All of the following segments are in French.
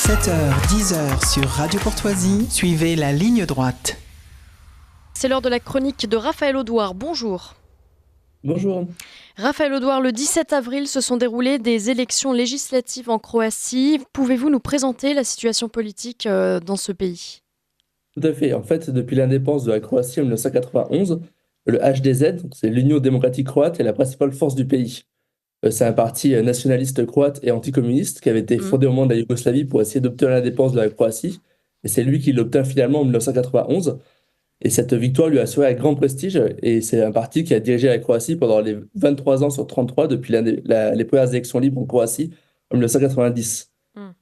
7h, 10h sur Radio Courtoisie, suivez la ligne droite. C'est l'heure de la chronique de Raphaël Audouard. Bonjour. Bonjour. Raphaël Audouard, le 17 avril se sont déroulées des élections législatives en Croatie. Pouvez-vous nous présenter la situation politique dans ce pays ? Tout à fait. En fait, depuis l'indépendance de la Croatie en 1991, le HDZ, donc c'est l'Union démocratique croate, est la principale force du pays. C'est un parti nationaliste croate et anticommuniste qui avait été fondé au moment de la Yougoslavie pour essayer d'obtenir l'indépendance de la Croatie. Et c'est lui qui l'obtint finalement en 1991. Et cette victoire lui a assuré un grand prestige. Et c'est un parti qui a dirigé la Croatie pendant les 23 ans sur 33 depuis les premières élections libres en Croatie en 1990.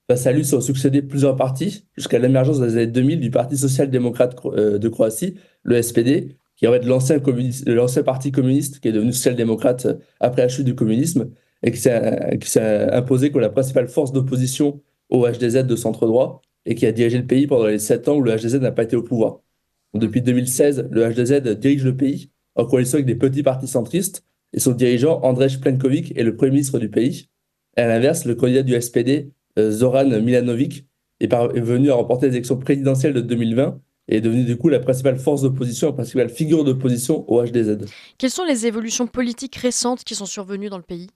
Face à lui sont succédé plusieurs partis jusqu'à l'émergence dans les années 2000 du Parti social-démocrate de Croatie, le SPD, qui est en fait l'ancien parti communiste qui est devenu social-démocrate après la chute du communisme et qui s'est imposé comme la principale force d'opposition au HDZ de centre-droit et qui a dirigé le pays pendant les 7 ans où le HDZ n'a pas été au pouvoir. Donc, depuis 2016, le HDZ dirige le pays en coalition avec des petits partis centristes et son dirigeant, Andrej Plenković, est le premier ministre du pays. Et à l'inverse, le candidat du SPD, Zoran Milanović, est venu à remporter les élections présidentielles de 2020 et est devenu du coup la principale force d'opposition, la principale figure d'opposition au HDZ. Quelles sont les évolutions politiques récentes qui sont survenues dans le pays ?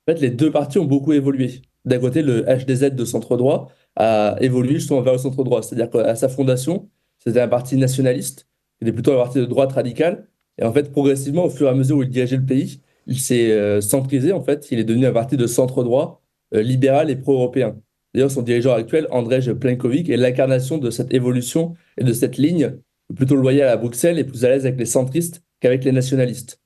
En fait, les deux partis ont beaucoup évolué. D'un côté, le HDZ de centre-droit a évolué justement vers le centre-droit, c'est-à-dire qu'à sa fondation, c'était un parti nationaliste, il était plutôt un parti de droite radicale, et en fait, progressivement, au fur et à mesure où il dirigeait le pays, il s'est centrisé, en fait, il est devenu un parti de centre-droit, libéral et pro-européen. D'ailleurs, son dirigeant actuel, Andrej Plenković, est l'incarnation de cette évolution et de cette ligne, plutôt loyale à Bruxelles et plus à l'aise avec les centristes qu'avec les nationalistes.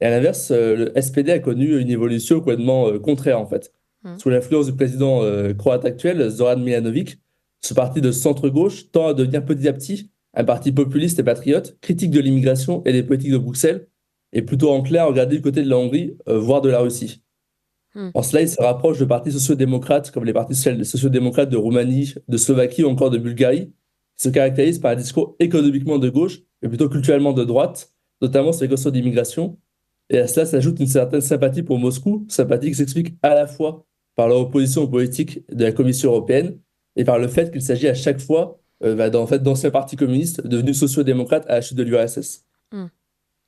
Et à l'inverse, le SPD a connu une évolution complètement contraire, en fait. Sous l'influence du président croate actuel, Zoran Milanović, ce parti de centre-gauche tend à devenir petit à petit un parti populiste et patriote, critique de l'immigration et des politiques de Bruxelles, et plutôt enclin à regarder du côté de la Hongrie, voire de la Russie. En cela, il se rapproche de partis sociaux-démocrates comme les partis sociaux-démocrates de Roumanie, de Slovaquie ou encore de Bulgarie, qui se caractérisent par un discours économiquement de gauche, mais plutôt culturellement de droite, notamment sur les questions d'immigration. Et à cela s'ajoute une certaine sympathie pour Moscou, sympathie qui s'explique à la fois par leur opposition aux politiques de la Commission européenne et par le fait qu'il s'agit à chaque fois d'anciens partis communistes devenus sociaux-démocrates à la chute de l'URSS.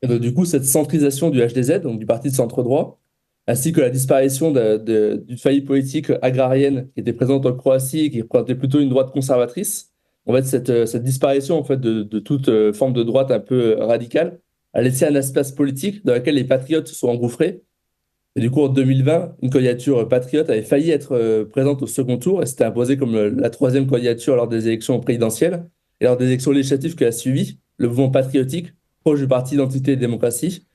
Et donc, du coup, cette centrisation du HDZ, donc du parti de centre-droit, ainsi que la disparition d'une famille politique agrarienne qui était présente en Croatie et qui représentait plutôt une droite conservatrice. En fait, cette disparition en fait, de toute forme de droite un peu radicale a laissé un espace politique dans lequel les patriotes se sont engouffrés. Et du coup, en 2020, une candidature patriote avait failli être présente au second tour et s'était imposée comme la troisième candidature lors des élections présidentielles. Et lors des élections législatives qui a suivi, le mouvement patriotique, proche du parti Identité et Démocratie,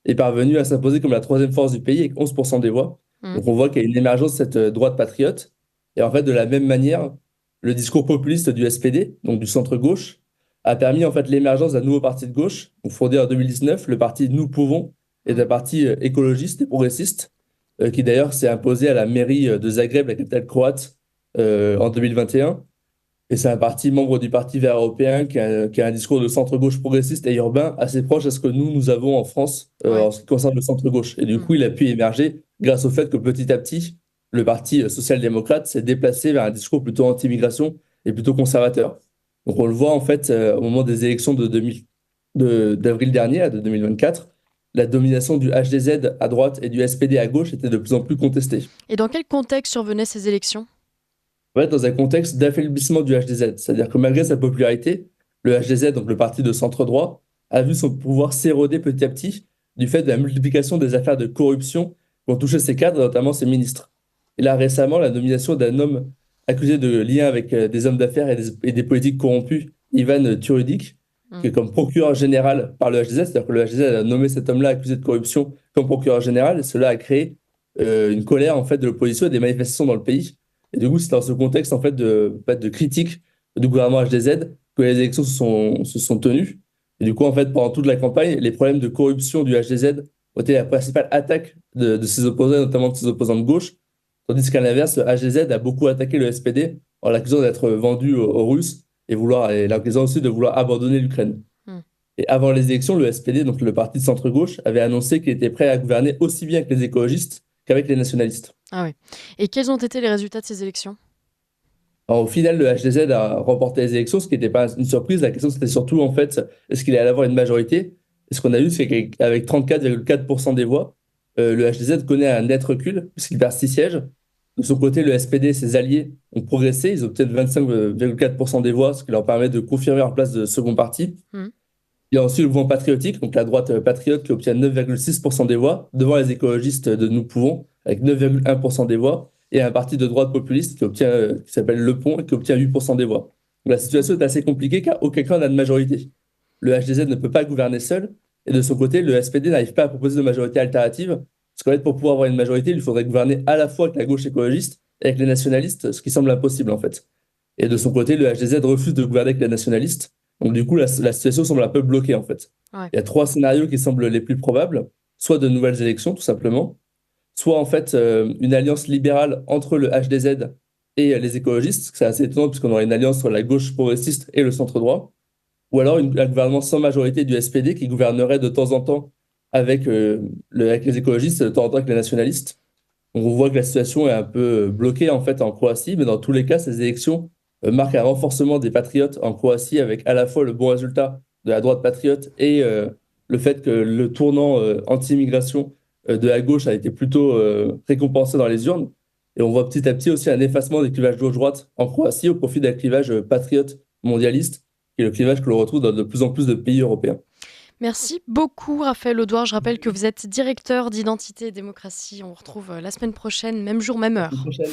est parvenu à s'imposer comme la troisième force du pays avec 11% des voix. Donc on voit qu'il y a une émergence de cette droite patriote. Et en fait, de la même manière, le discours populiste du SPD, donc du centre-gauche, a permis en fait l'émergence d'un nouveau parti de gauche, fondé en 2019, le parti Nous Pouvons, est un parti écologiste et progressiste, qui d'ailleurs s'est imposé à la mairie de Zagreb, la capitale croate, en 2021. Et c'est un parti membre du Parti vert européen qui a un discours de centre-gauche progressiste et urbain assez proche à ce que nous avons en France en ce qui concerne le centre-gauche. Et du coup, il a pu émerger grâce au fait que petit à petit, le Parti social-démocrate s'est déplacé vers un discours plutôt anti-immigration et plutôt conservateur. Donc on le voit en fait au moment des élections d'avril dernier, de 2024, la domination du HDZ à droite et du SPD à gauche était de plus en plus contestée. Et dans quel contexte survenaient ces élections ? En fait, dans un contexte d'affaiblissement du HDZ. C'est-à-dire que malgré sa popularité, le HDZ, donc le parti de centre-droit, a vu son pouvoir s'éroder petit à petit du fait de la multiplication des affaires de corruption qui ont touché ses cadres, notamment ses ministres. Et là, récemment, la nomination d'un homme accusé de lien avec des hommes d'affaires et des politiques corrompus, Ivan Turudic, qui est comme procureur général par le HDZ, c'est-à-dire que le HDZ a nommé cet homme-là accusé de corruption comme procureur général, et cela a créé une colère en fait, de l'opposition et des manifestations dans le pays. Et du coup, c'est dans ce contexte en fait, de critique du gouvernement HDZ que les élections se sont tenues. Et du coup, en fait, pendant toute la campagne, les problèmes de corruption du HDZ ont été la principale attaque de ses opposants, notamment de ses opposants de gauche. Tandis qu'à l'inverse, le HDZ a beaucoup attaqué le SPD en l'accusant d'être vendu aux Russes et l'accusant aussi de vouloir abandonner l'Ukraine. Et avant les élections, le SPD, donc le parti de centre-gauche, avait annoncé qu'il était prêt à gouverner aussi bien avec les écologistes qu'avec les nationalistes. Ah oui. Et quels ont été les résultats de ces élections ? Alors, au final, le HDZ a remporté les élections, ce qui n'était pas une surprise. La question, c'était surtout, en fait, est-ce qu'il allait avoir une majorité? Et ce qu'on a vu, c'est qu'avec 34,4% des voix, le HDZ connaît un net recul, puisqu'il perd 6 sièges. De son côté, le SPD et ses alliés ont progressé. Ils obtiennent 25,4% des voix, ce qui leur permet de confirmer leur place de second parti. Mhm. Il y a ensuite le mouvement patriotique, donc la droite patriote qui obtient 9,6% des voix, devant les écologistes de Nous Pouvons, avec 9,1% des voix, et un parti de droite populiste qui s'appelle Le Pont et qui obtient 8% des voix. Donc la situation est assez compliquée car aucun camp n'a de majorité. Le HDZ ne peut pas gouverner seul, et de son côté, le SPD n'arrive pas à proposer de majorité alternative, parce qu'en fait, pour pouvoir avoir une majorité, il faudrait gouverner à la fois avec la gauche écologiste et avec les nationalistes, ce qui semble impossible en fait. Et de son côté, le HDZ refuse de gouverner avec les nationalistes. Donc du coup, la situation semble un peu bloquée en fait. Ouais. Il y a trois scénarios qui semblent les plus probables, soit de nouvelles élections tout simplement, soit en fait une alliance libérale entre le HDZ et les écologistes, c'est assez étonnant puisqu'on aurait une alliance entre la gauche progressiste et le centre droit, ou alors un gouvernement sans majorité du SPD qui gouvernerait de temps en temps avec les écologistes, de temps en temps avec les nationalistes. Donc, on voit que la situation est un peu bloquée en fait en Croatie, mais dans tous les cas, ces élections marquent un renforcement des patriotes en Croatie avec à la fois le bon résultat de la droite patriote et le fait que le tournant anti-immigration de la gauche a été plutôt récompensé dans les urnes. Et on voit petit à petit aussi un effacement des clivages gauche-droite en Croatie au profit d'un clivage patriote mondialiste, qui est le clivage que l'on retrouve dans de plus en plus de pays européens. Merci beaucoup, Raphaël Audouard. Je rappelle que vous êtes directeur d'Identité et Démocratie. On vous retrouve la semaine prochaine, même jour, même À la heure. prochaine.